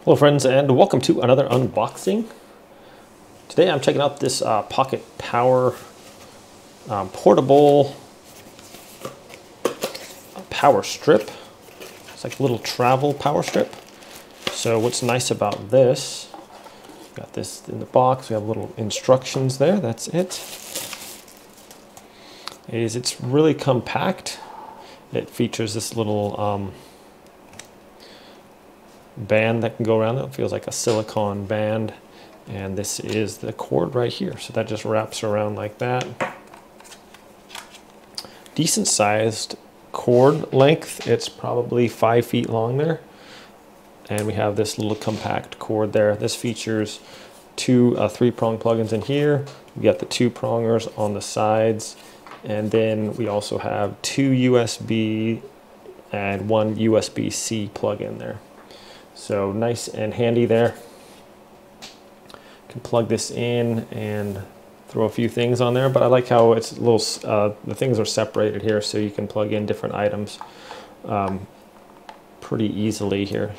Hello friends, and welcome to another unboxing. Today I'm checking out this Pocket Power portable power strip. It's like a little travel power strip. So what's nice about this, got this in the box, we have little instructions there, that's it. It's really compact. It features this little band that can go around it. It feels like a silicone band, and this is the cord right here, so that just wraps around like that. Decent sized cord length. It's probably 5 feet long there, and we have this little compact cord there. This features two 3-prong plugins in here. We got the 2 prongers on the sides, and then we also have 2 USB and 1 USB-C plug in there. So nice and handy there. You can plug this in and throw a few things on there, but I like how it's a little, the things are separated here so you can plug in different items pretty easily here.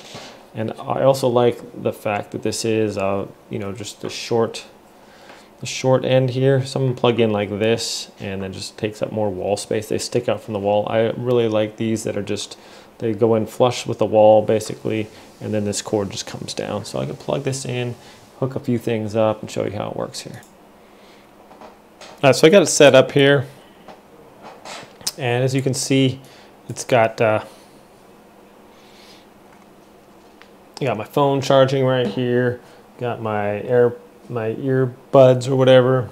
And I also like the fact that this is, you know, just the short end here. Some plug in like this and then just takes up more wall space. They stick out from the wall. I really like these that are just, they go in flush with the wall basically, and then this cord just comes down. So I can plug this in, hook a few things up, and show you how it works here. So I got it set up here, and as you can see, it's got got my phone charging right here, got my earbuds or whatever,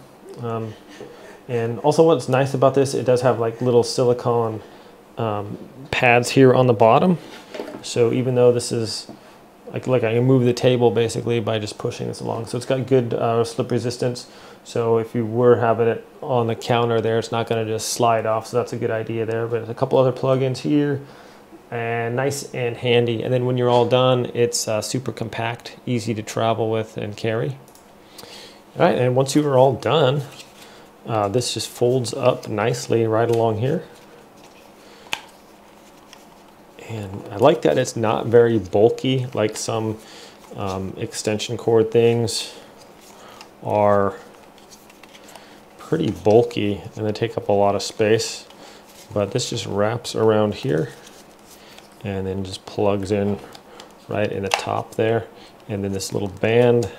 and also what's nice about this, it does have like little silicone pads here on the bottom. So even though this is like I can move the table basically by just pushing this along. So it's got good slip resistance. So if you were having it on the counter there, it's not going to just slide off. So that's a good idea there. But there's a couple other plugins here, and nice and handy. And then when you're all done, it's super compact, easy to travel with and carry. All right, and once you are all done, this just folds up nicely right along here. And I like that it's not very bulky, like some extension cord things are pretty bulky and they take up a lot of space. But this just wraps around here and then just plugs in right in the top there. And then this little band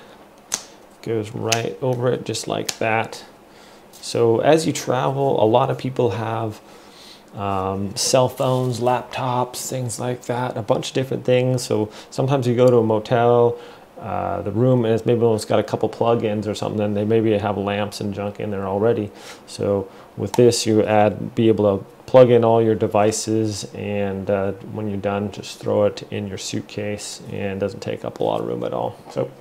goes right over it just like that. So as you travel, a lot of people have cell phones, laptops, things like that, a bunch of different things. So sometimes you go to a motel, the room is maybe it's got a couple plug-ins or something, and they maybe have lamps and junk in there already. So with this, you be able to plug in all your devices, and when you're done, just throw it in your suitcase, and it doesn't take up a lot of room at all. So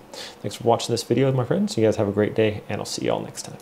thanks for watching this video, my friends. You guys have a great day, and I'll see you all next time.